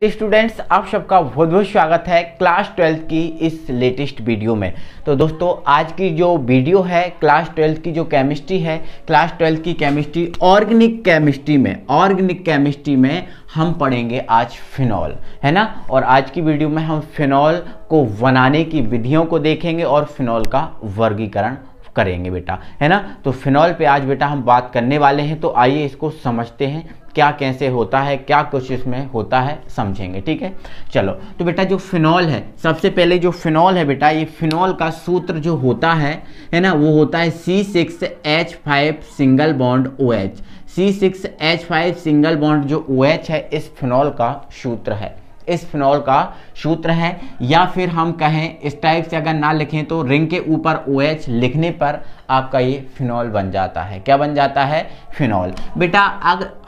Students, आप सबका बहुत बहुत स्वागत है क्लास 12 की इस लेटेस्ट वीडियो में। तो दोस्तों, आज की जो वीडियो है क्लास 12 की जो केमिस्ट्री है, क्लास 12 की केमिस्ट्री ऑर्गेनिक केमिस्ट्री में हम पढ़ेंगे आज फिनॉल, है ना। और आज की वीडियो में हम फिनॉल को बनाने की विधियों को देखेंगे और फिनॉल का वर्गीकरण करेंगे बेटा, है ना। तो फिनॉल पे आज बेटा हम बात करने वाले हैं। तो आइए इसको समझते हैं, क्या कैसे होता है, क्या कुछ इसमें होता है, समझेंगे। ठीक है, चलो। तो बेटा जो फिनॉल है, सबसे पहले जो फिनॉल है बेटा, ये फिनॉल का सूत्र जो होता है ना, वो होता है C6H5 single bond OH। C6H5 single bond जो OH है, इस फिनॉल का सूत्र है, इस फिनॉल का सूत्र है। या फिर हम कहें इस टाइप से, अगर ना लिखें तो रिंग के ऊपर OH लिखने पर आपका ये फिनॉल बन जाता है। क्या बन जाता है? फिनॉल। बेटा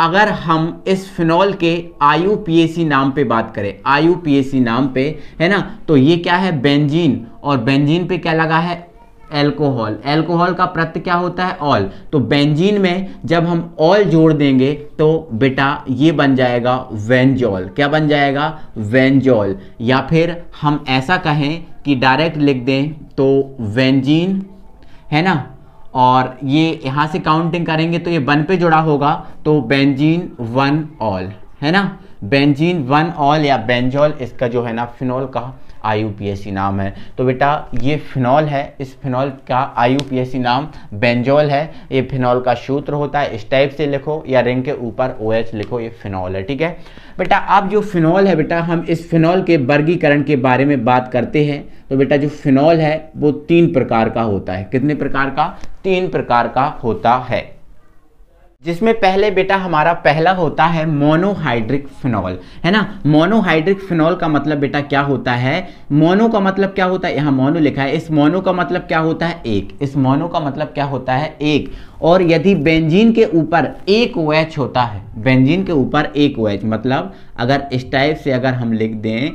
अगर हम इस फिनॉल के IUPAC नाम पे बात करें, IUPAC नाम पे, है ना, तो ये क्या है? बेंजीन। और बेंजीन पे क्या लगा है? एल्कोहल। एल्कोहल का प्रत्यय क्या होता है? ऑल। तो बेंजीन में जब हम ऑल जोड़ देंगे तो बेटा ये बन जाएगा वेंजॉल। क्या बन जाएगा? वेंजॉल। या फिर हम ऐसा कहें कि डायरेक्ट लिख दें तो वेंजीन, है ना, और ये यहाँ से काउंटिंग करेंगे तो ये 1 पे जुड़ा होगा, तो बेंजीन 1 ऑल, है ना। बेंजीन 1 ऑल या बेंजॉल, इसका जो है ना फिनॉल का IUPAC नाम है। तो बेटा ये फिनॉल है, इस फिनॉल का IUPAC नाम बेंजॉल है। ये फिनॉल का सूत्र होता है, इस टाइप से लिखो या रिंग के ऊपर OH लिखो, ये फिनॉल है। ठीक है बेटा, अब जो फिनॉल है बेटा, हम इस फिनॉल के वर्गीकरण के बारे में बात करते हैं। तो बेटा जो फिनॉल है वो 3 प्रकार का होता है। कितने प्रकार का? 3 प्रकार का होता है, जिसमें पहले बेटा हमारा पहला होता है मोनोहाइड्रिक फिनॉल, है ना। मोनोहाइड्रिक फिनॉल का मतलब बेटा क्या होता है? मोनो का मतलब क्या होता है? यहाँ मोनो लिखा है। इस मोनो का मतलब क्या होता है? एक। इस मोनो का मतलब क्या होता है? एक। और यदि बेंजीन के ऊपर एक OH होता है, बेंजीन के ऊपर एक OH, मतलब अगर इस टाइप से अगर हम लिख दें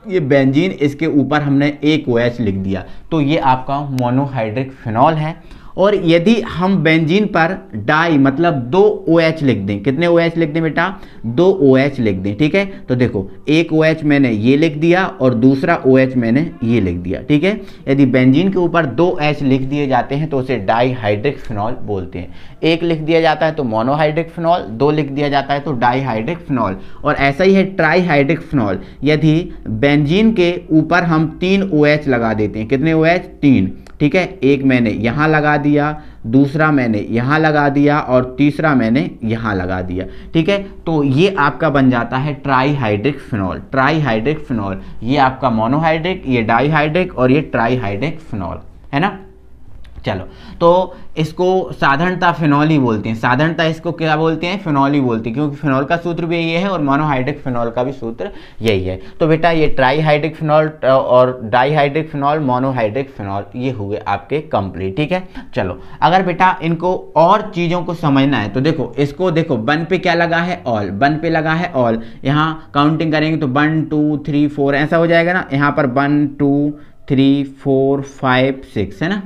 ये बेंजीन, इसके ऊपर हमने एक OH लिख दिया, तो ये आपका मोनोहाइड्रिक फिनॉल है। और यदि हम बेंजीन पर डाई मतलब 2 OH लिख दें, कितने OH लिख दें बेटा? 2 OH लिख दें। ठीक है, तो देखो एक OH मैंने ये लिख दिया और दूसरा OH मैंने ये लिख दिया। ठीक है, यदि बेंजीन के ऊपर 2 H लिख दिए जाते हैं तो उसे डाईहाइड्रिक फिनॉल बोलते हैं। एक लिख दिया जाता है तो मोनोहाइड्रिक फिनॉल, 2 लिख दिया जाता है तो डाईहाइड्रिक फिनॉल। और ऐसा ही है ट्राईहाइड्रिक फिनॉल। यदि बेंजीन के ऊपर हम 3 OH लगा देते हैं, कितने OH? 3। ठीक है, एक मैंने यहाँ लगा दिया, दूसरा मैंने यहाँ लगा दिया और तीसरा मैंने यहाँ लगा दिया। ठीक है, तो ये आपका बन जाता है ट्राईहाइड्रिक फिनॉल। ट्राईहाइड्रिक फिनॉल, ये आपका मोनोहाइड्रिक, ये डाईहाइड्रिक और ये ट्राईहाइड्रिक फिनॉल, है ना। चलो, तो इसको साधारणतः फिनॉल ही बोलते हैं। साधारणतः इसको क्या बोलते हैं? फिनॉल ही बोलते हैं, क्योंकि फिनॉल का सूत्र भी यही है और मोनोहाइड्रिक फिनॉल का भी सूत्र यही है। तो बेटा ये ट्राईहाइड्रिक फिनॉल और डाईहाइड्रिक फिनॉल, मोनोहाइड्रिक फिनॉल, ये हुए आपके कंप्लीट। ठीक है, चलो। अगर बेटा इनको और चीज़ों को समझना है तो देखो, इसको देखो, 1 पे क्या लगा है? ऑल। 1 पे लगा है ऑल। यहाँ काउंटिंग करेंगे तो 1 2 3 4 ऐसा हो जाएगा ना। यहाँ पर 1 2 3 4 5 6, है ना,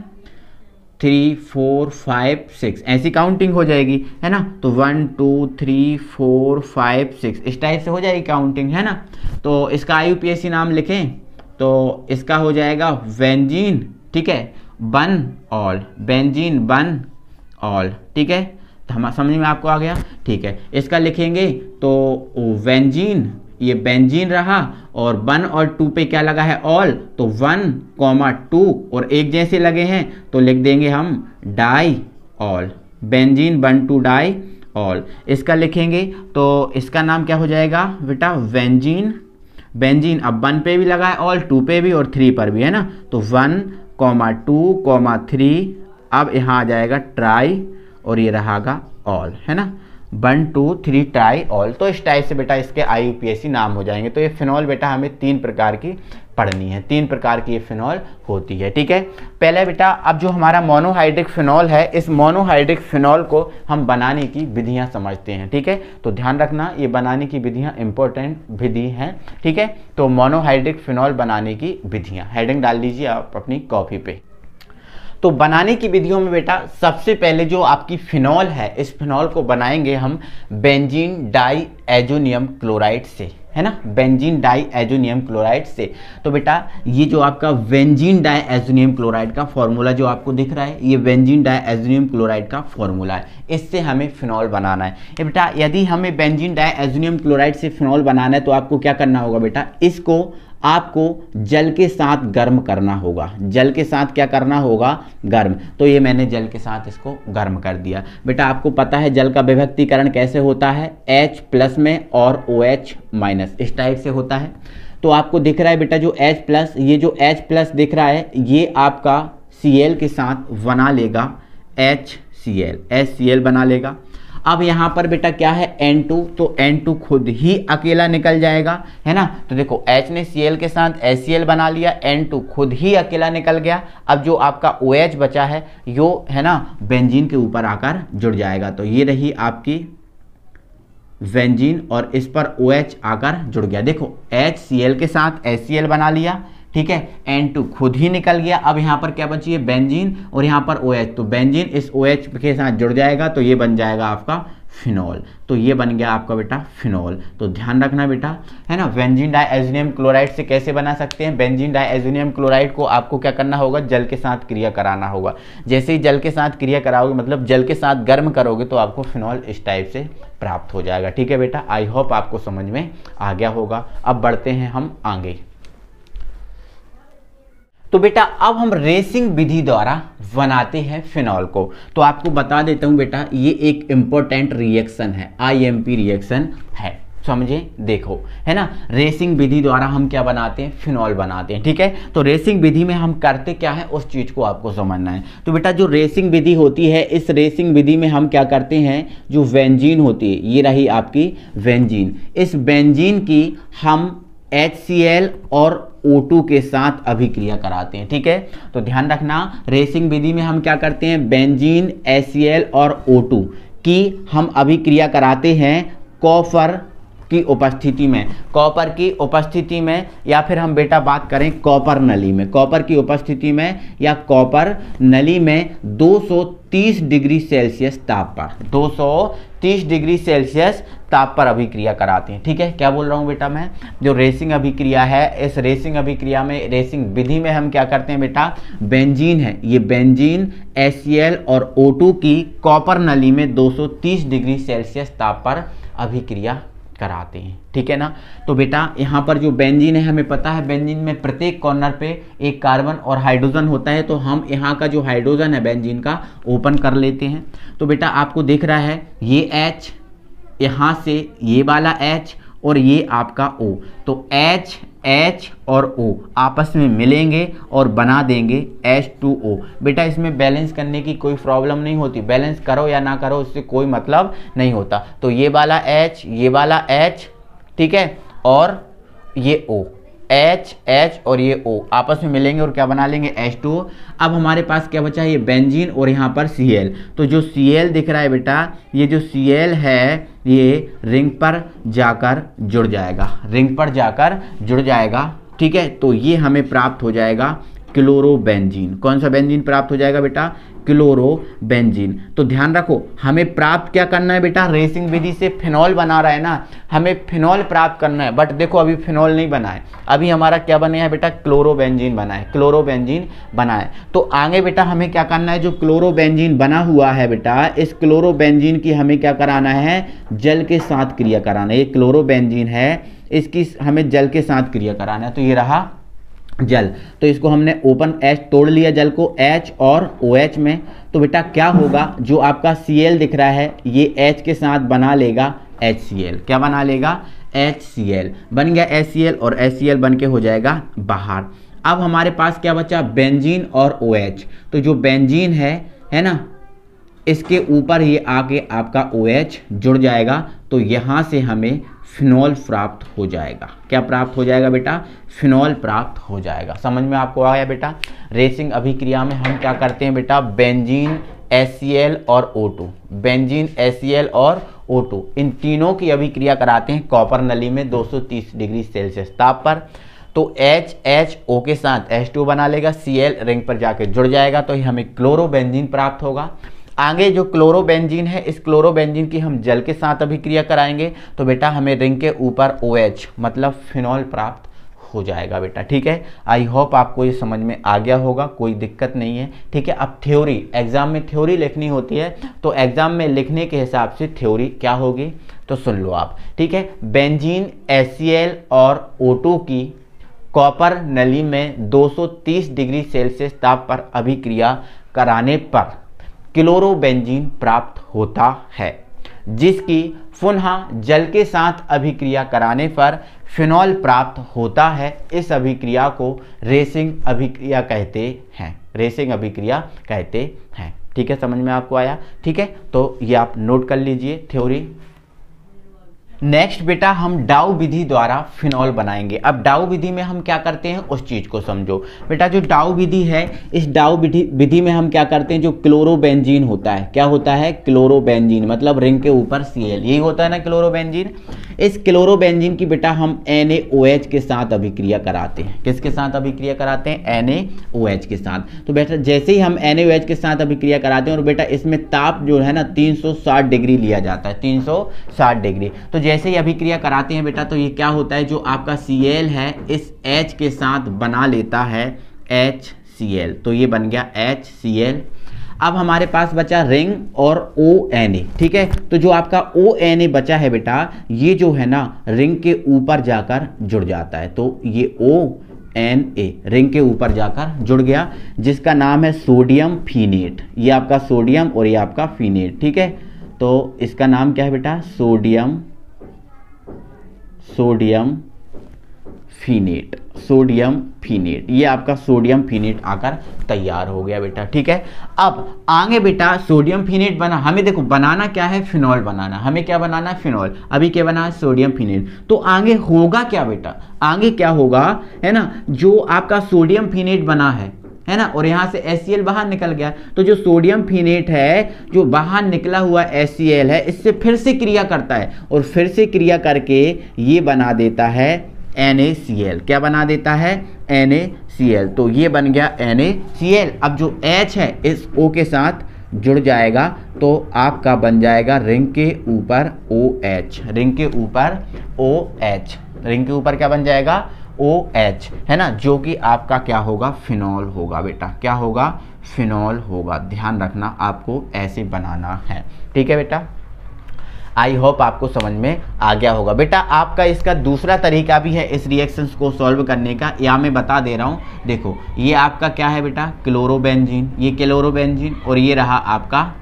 3 4 5 6 ऐसी काउंटिंग हो जाएगी, है ना। तो 1 2 3 4 5 6 इस टाइप से हो जाएगी काउंटिंग, है ना। तो इसका IUPAC नाम लिखें तो इसका हो जाएगा बेंजीन, ठीक है, 1 ऑल, बेंजीन 1 ऑल। ठीक है, तो हम समझ में आपको आ गया? ठीक है, इसका लिखेंगे तो बेंजीन, ये बेंजीन रहा, और 1 और 2 पे क्या लगा है? ऑल। तो 1, 2 और एक जैसे लगे हैं तो लिख देंगे हम diol, benzene 1 2 diol. इसका लिखेंगे तो इसका नाम क्या हो जाएगा बेटा? बेंजीन। बेंजीन अब 1 पे भी लगा है ऑल, 2 पे भी और 3 पर भी, है ना। तो 1, 2, 3, अब यहाँ आ जाएगा ट्राई और ये रहागा ऑल, है ना। 1 2 3 ट्राई ऑल। तो इस टाइप से बेटा इसके IUPAC नाम हो जाएंगे। तो ये फिनॉल बेटा हमें 3 प्रकार की पढ़नी है, 3 प्रकार की ये फिनॉल होती है। ठीक है, पहले बेटा अब जो हमारा मोनोहाइड्रिक फिनॉल है, इस मोनोहाइड्रिक फिनॉल को हम बनाने की विधियां समझते हैं। ठीक है, तो ध्यान रखना ये बनाने की विधियां इंपॉर्टेंट विधि हैं। ठीक है, तो मोनोहाइड्रिक फिनॉल बनाने की विधियां, हेडिंग डाल दीजिए आप अपनी कॉपी पे। तो बनाने की विधियों में बेटा सबसे पहले जो आपकी फिनॉल है, इस फिनॉल को बनाएंगे हम बेंजीन डाई एजोनियम क्लोराइड से, है ना, बेंजीन डाइएज़ोनियम क्लोराइड से। तो बेटा ये जो आपका बेंजीन डाइएज़ोनियम क्लोराइड का फॉर्मूला जो आपको दिख रहा है, ये बेंजीन डाइएज़ोनियम क्लोराइड का फॉर्मूला है, इससे हमें फिनॉल बनाना है। ये बेटा यदि हमें बेंजीन डाइएज़ोनियम क्लोराइड से फिनॉल बनाना है तो आपको क्या करना होगा बेटा, इसको आपको जल के साथ गर्म करना होगा। जल के साथ क्या करना होगा, गर्म। तो ये मैंने जल के साथ इसको गर्म कर दिया। बेटा आपको पता है जल का विभक्तीकरण कैसे होता है, H+ में और OH-, इस टाइप से होता है। तो आपको दिख रहा है बेटा जो H+, ये जो H+ दिख रहा है ये आपका Cl के साथ बना लेगा HCl बना लेगा। अब यहाँ पर बेटा क्या है N2, तो N2 खुद ही अकेला निकल जाएगा, है ना। तो देखो H ने Cl के साथ HCl बना लिया, N2 खुद ही अकेला निकल गया। अब जो आपका OH बचा है यो है ना बेंजीन के ऊपर आकर जुड़ जाएगा। तो ये रही आपकी बेंजीन और इस पर OH आकर जुड़ गया। देखो HCl के साथ HCl बना लिया, ठीक है, N2 खुद ही निकल गया। अब यहाँ पर क्या बची है, बेंजीन और यहाँ पर OH। तो बेंजीन इस OH के साथ जुड़ जाएगा तो ये बन जाएगा आपका फिनॉल। तो ये बन गया आपका बेटा फिनॉल। तो ध्यान रखना बेटा, है ना। बेंजीन डाइएज़ोनियम क्लोराइड से कैसे बना सकते हैं, बेंजीन डाइएज़ोनियम क्लोराइड को आपको क्या करना होगा, जल के साथ क्रिया कराना होगा। जैसे ही जल के साथ क्रिया कराओगे, मतलब जल के साथ गर्म करोगे, तो आपको फिनॉल इस टाइप से प्राप्त हो जाएगा। ठीक है बेटा, आई होप आपको समझ में आ गया होगा। अब बढ़ते हैं हम आगे। तो बेटा अब हम रेसिंग विधि द्वारा बनाते हैं फिनॉल को। तो आपको बता देता हूं बेटा, ये एक इंपॉर्टेंट रिएक्शन है, IMP रिएक्शन है, समझे। देखो है ना, रेसिंग विधि द्वारा हम क्या बनाते हैं, फिनॉल बनाते हैं। ठीक है, तो रेसिंग विधि में हम करते क्या है उस चीज को आपको समझना है। तो बेटा जो रेसिंग विधि होती है, इस रेसिंग विधि में हम क्या करते हैं, जो बेंजीन होती है, ये रही आपकी बेंजीन, इस बेंजीन की हम HCl और O2 के साथ अभिक्रिया कराते हैं। ठीक है, तो ध्यान रखना, रेसिंग विधि में हम क्या करते हैं, बेंजीन, HCl और O2 की हम अभिक्रिया कराते हैं कॉपर की उपस्थिति में। कॉपर की उपस्थिति में, या फिर हम बेटा बात करें कॉपर नली में, कॉपर की उपस्थिति में या कॉपर नली में 230 डिग्री सेल्सियस ताप पर, 230 डिग्री सेल्सियस ताप पर अभिक्रिया कराते हैं। ठीक है, क्या बोल रहा हूँ बेटा मैं, जो रेसिंग अभिक्रिया है, इस रेसिंग अभिक्रिया में, रेसिंग विधि में हम क्या करते हैं बेटा, बेंजीन है, ये बेंजीन, HCl और O2 की कॉपर नली में 230 डिग्री सेल्सियस ताप पर अभिक्रिया कराते हैं। ठीक है ना। तो बेटा यहाँ पर जो बेंजीन है, हमें पता है बेंजीन में प्रत्येक कॉर्नर पे एक कार्बन और हाइड्रोजन होता है। तो हम यहाँ का जो हाइड्रोजन है बेंजीन का ओपन कर लेते हैं। तो बेटा आपको दिख रहा है ये H, यहाँ से ये वाला H और ये आपका O। तो H और O आपस में मिलेंगे और बना देंगे H2O। बेटा इसमें बैलेंस करने की कोई प्रॉब्लम नहीं होती, बैलेंस करो या ना करो उससे कोई मतलब नहीं होता। तो ये वाला H, ये वाला H, ठीक है, और ये O, H और ये O आपस में मिलेंगे और क्या बना लेंगे, H2O। अब हमारे पास क्या बचा है, ये बेंजीन और यहाँ पर Cl। तो जो Cl दिख रहा है बेटा, ये जो Cl है ये रिंग पर जाकर जुड़ जाएगा, रिंग पर जाकर जुड़ जाएगा। ठीक है, तो ये हमें प्राप्त हो जाएगा क्लोरोबेंजीन। कौन सा बेंजीन प्राप्त हो जाएगा बेटा, क्लोरोबेंजीन। तो ध्यान रखो, हमें प्राप्त क्या करना है बेटा, रेसिंग विधि से फिनॉल बना रहा है ना, हमें फिनॉल प्राप्त करना है। बट देखो अभी फिनॉल नहीं बना है, अभी हमारा क्या बना है बेटा, क्लोरोबेंजीन बना है, क्लोरोबेंजीन बना है। तो आगे बेटा हमें क्या करना है, जो क्लोरोबेंजीन बना हुआ है बेटा, इस क्लोरोबेंजीन की हमें क्या कराना है, जल के साथ क्रिया कराना है। ये क्लोरोबेंजीन है, इसकी हमें जल के साथ क्रिया कराना है। तो ये रहा जल, तो इसको हमने ओपन H तोड़ लिया जल को H और OH में। तो बेटा क्या होगा, जो आपका Cl दिख रहा है ये H के साथ बना लेगा HCl। क्या बना लेगा, HCl बन गया HCl, और HCl बन के हो जाएगा बाहर। अब हमारे पास क्या बचा, बेंजीन और OH। तो जो बेंजीन है ना, इसके ऊपर ये आके आपका OH जुड़ जाएगा। तो यहाँ से हमें फिनॉल प्राप्त हो जाएगा। क्या प्राप्त हो जाएगा बेटा, फिनॉल प्राप्त हो जाएगा। समझ में आपको आ गया बेटा। रेसिंग अभिक्रिया में हम क्या करते हैं बेटा, बेंजीन, HCl और O2, बेंजीन, HCl और O2 इन तीनों की अभिक्रिया कराते हैं कॉपर नली में 230 डिग्री सेल्सियस ताप पर। तो HO के साथ H2 बना लेगा, Cl रिंग पर जाके जुड़ जाएगा, तो हमें क्लोरोबेंजीन प्राप्त होगा। आगे जो क्लोरोबेंजीन है, इस क्लोरोबेंजीन की हम जल के साथ अभिक्रिया कराएंगे तो बेटा हमें रिंग के ऊपर OH मतलब फिनॉल प्राप्त हो जाएगा बेटा। ठीक है, आई होप आपको ये समझ में आ गया होगा, कोई दिक्कत नहीं है। ठीक है, अब थ्योरी, एग्जाम में थ्योरी लिखनी होती है तो एग्जाम में लिखने के हिसाब से थ्योरी क्या होगी तो सुन लो आप। ठीक है, बेंजीन HCl और O2 की कॉपर नली में 230 डिग्री सेल्सियस ताप पर अभिक्रिया कराने पर क्लोरोबेंजीन प्राप्त होता है, जिसकी पुनः जल के साथ अभिक्रिया कराने पर फिनॉल प्राप्त होता है। इस अभिक्रिया को रेसिंग अभिक्रिया कहते हैं, रेसिंग अभिक्रिया कहते हैं। ठीक है, समझ में आपको आया। ठीक है, तो ये आप नोट कर लीजिए थ्योरी। नेक्स्ट बेटा हम डाउ विधि द्वारा फिनॉल बनाएंगे। अब डाउ विधि में हम क्या करते हैं उस चीज को समझो बेटा। जो डाउ विधि है, इस डाउ विधि में हम क्या करते हैं, जो क्लोरोबेंजीन होता है, क्या होता है, क्लोरोबेंजीन मतलब रिंग के ऊपर Cl, यही होता है ना क्लोरोबेंजीन। इस क्लोरोबेंजीन की बेटा हम NaOH के साथ अभिक्रिया कराते हैं। किसके साथ अभिक्रिया कराते हैं, NaOH के साथ। तो बेटा जैसे ही हम NaOH के साथ अभिक्रिया कराते हैं और बेटा इसमें ताप जो है ना 360 डिग्री लिया जाता है, 360 डिग्री। तो जैसे ही अभिक्रिया कराते हैं बेटा तो ये क्या होता है, जो आपका Cl है इस H के साथ बना लेता है HCl, तो ये बन गया HCl। अब हमारे पास बचा रिंग और ONA। ठीक है, तो जो आपका ONA बचा है बेटा, ये जो है ना रिंग के ऊपर जाकर जुड़ जाता है, तो ये ONA रिंग के ऊपर जाकर जुड़ गया, जिसका नाम है सोडियम फिनेट। ये आपका सोडियम और ये आपका फिनेट। ठीक है, तो इसका नाम क्या है बेटा, सोडियम फिनेट, सोडियम फिनेट। ये आपका सोडियम फिनेट आकर तैयार हो गया बेटा। ठीक है, अब आगे बेटा सोडियम फिनेट बना, हमें देखो बनाना क्या है, फिनॉल बनाना। हमें क्या बनाना है, फिनॉल। अभी क्या बना है, सोडियम फिनेट। तो आगे होगा क्या बेटा, आगे क्या होगा है ना, जो आपका सोडियम फिनेट बना है ना, और यहां से HCl बाहर निकल गया, तो जो सोडियम फिनेट है, जो बाहर निकला हुआ HCl है, इससे फिर से क्रिया करता है और फिर से क्रिया करके ये बना देता है NaCl। क्या बना देता है, NaCl। तो ये बन गया NaCl। अब जो H है इस O के साथ जुड़ जाएगा तो आपका बन जाएगा रिंग के ऊपर OH, रिंग के ऊपर OH, रिंग के ऊपर क्या बन जाएगा, OH, है ना, जो कि आपका क्या होगा, फिनॉल होगा बेटा। क्या होगा, फिनॉल होगा। ध्यान रखना, आपको ऐसे बनाना है। ठीक है बेटा, आई होप आपको समझ में आ गया होगा बेटा। आपका इसका दूसरा तरीका भी है इस रिएक्शंस को सॉल्व करने का, या मैं बता दे रहा हूँ। देखो ये आपका क्या है बेटा, क्लोरोबेंजीन, ये क्लोरोबेंजीन, और ये रहा आपका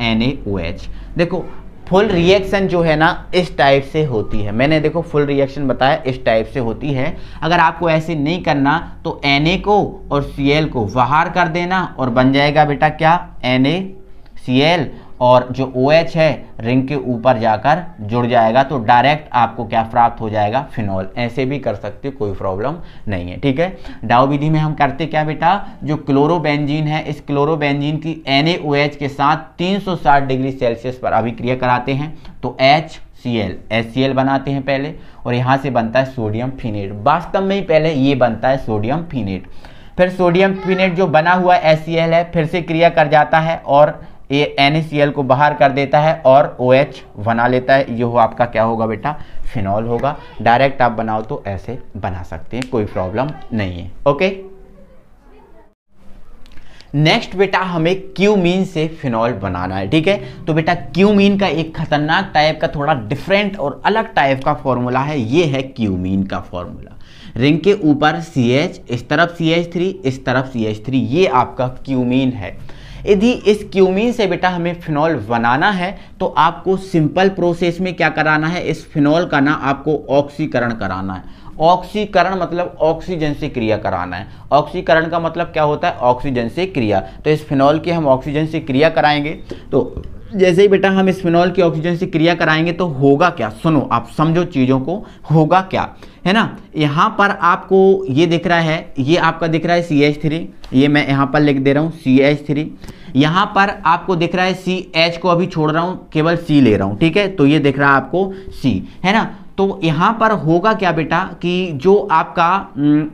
NaOH। देखो फुल रिएक्शन जो है ना इस टाइप से होती है। मैंने देखो फुल रिएक्शन बताया इस टाइप से होती है। अगर आपको ऐसे नहीं करना तो Na को और Cl को बाहर कर देना और बन जाएगा बेटा क्या, NaCl, और जो OH है रिंग के ऊपर जाकर जुड़ जाएगा, तो डायरेक्ट आपको क्या प्राप्त हो जाएगा, फिनॉल। ऐसे भी कर सकते, कोई प्रॉब्लम नहीं है। ठीक है, डाउ विधि में हम करते क्या बेटा, जो क्लोरोबेंजीन है इस क्लोरोबेंजीन की NaOH के साथ 360 डिग्री सेल्सियस पर अभिक्रिया कराते हैं, तो HCl बनाते हैं पहले, और यहाँ से बनता है सोडियम फिनेट। वास्तव में ही पहले ये बनता है सोडियम फिनेट, फिर सोडियम फिनेट जो बना हुआ HCl है फिर से क्रिया कर जाता है और ये NaCl को बाहर कर देता है और OH बना लेता है। ये हो आपका क्या होगा बेटा, फिनॉल होगा। डायरेक्ट आप बनाओ तो ऐसे बना सकते हैं, कोई प्रॉब्लम नहीं है। ओके, नेक्स्ट बेटा हमें क्यूमीन से फिनॉल बनाना है। ठीक है, तो बेटा क्यूमीन का एक खतरनाक टाइप का, थोड़ा डिफरेंट और अलग टाइप का फॉर्मूला है। ये है क्यूमीन का फॉर्मूला। रिंग के ऊपर CH, इस तरफ CH3, इस तरफ CH3, ये आपका क्यूमीन है। यदि इस क्यूमीन से बेटा हमें फिनॉल बनाना है तो आपको सिंपल प्रोसेस में क्या कराना है, इस फिनॉल का ना आपको ऑक्सीकरण कराना है। ऑक्सीकरण मतलब ऑक्सीजन से क्रिया कराना है। ऑक्सीकरण का मतलब क्या होता है, ऑक्सीजन से क्रिया। तो इस फिनॉल की हम ऑक्सीजन से क्रिया कराएंगे, तो जैसे ही बेटा हम इस फिनॉल की ऑक्सीजन से क्रिया कराएंगे तो होगा क्या, सुनो आप समझो चीज़ों को, होगा क्या है ना। यहाँ पर आपको ये दिख रहा है, ये आपका दिख रहा है CH3, ये मैं यहाँ पर लिख दे रहा हूँ CH3। यहाँ पर आपको दिख रहा है CH को अभी छोड़ रहा हूँ, केवल C ले रहा हूँ। ठीक है, तो ये दिख रहा है आपको C, है ना। तो यहाँ पर होगा क्या बेटा कि जो आपका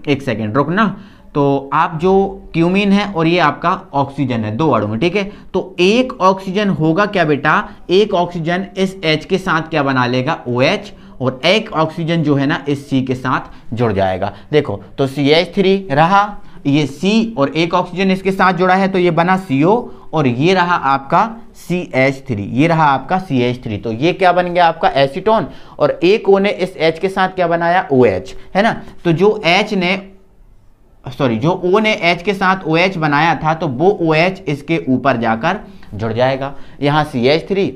एक सेकेंड रुकना, तो आप जो क्यूमीन है और ये आपका ऑक्सीजन है, 2 अणु में, ठीक है। तो एक ऑक्सीजन होगा क्या बेटा, एक ऑक्सीजन इस H के साथ क्या बना लेगा, OH, और एक ऑक्सीजन जो है ना इस C के साथ जुड़ जाएगा। देखो तो CH3 रहा, ये C और एक ऑक्सीजन इसके साथ जुड़ा है तो ये बना CO, और ये रहा आपका CH3, ये रहा आपका CH3। तो ये क्या बन गया आपका एसीटोन, और एक O ने इस H के साथ क्या बनाया, OH, है ना। तो जो O ने H के साथ OH बनाया था तो वो OH इसके ऊपर जाकर जुड़ जाएगा। यहाँ CH3,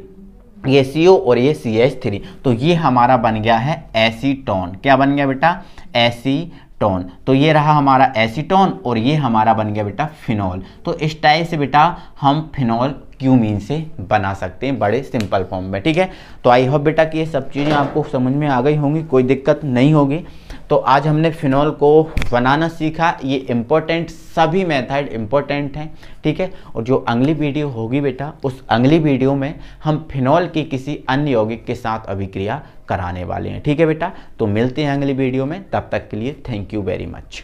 ये CO और ये CH3, तो ये हमारा बन गया है एसीटोन। क्या बन गया बेटा, एसीटोन। तो ये रहा हमारा एसीटोन और ये हमारा बन गया बेटा फिनॉल। तो इस टाइप से बेटा हम फिनॉल क्यूमीन से बना सकते हैं बड़े सिंपल फॉर्म में, ठीक है। तो आई होप बेटा कि ये सब चीज़ें आपको समझ में आ गई होंगी, कोई दिक्कत नहीं होगी। तो आज हमने फिनॉल को बनाना सीखा, ये इम्पोर्टेंट, सभी मेथड इम्पोर्टेंट हैं, ठीक है। और जो अगली वीडियो होगी बेटा, उस अगली वीडियो में हम फिनॉल की किसी अन्य यौगिक के साथ अभिक्रिया कराने वाले हैं, ठीक है बेटा। तो मिलते हैं अगली वीडियो में, तब तक के लिए थैंक यू वेरी मच।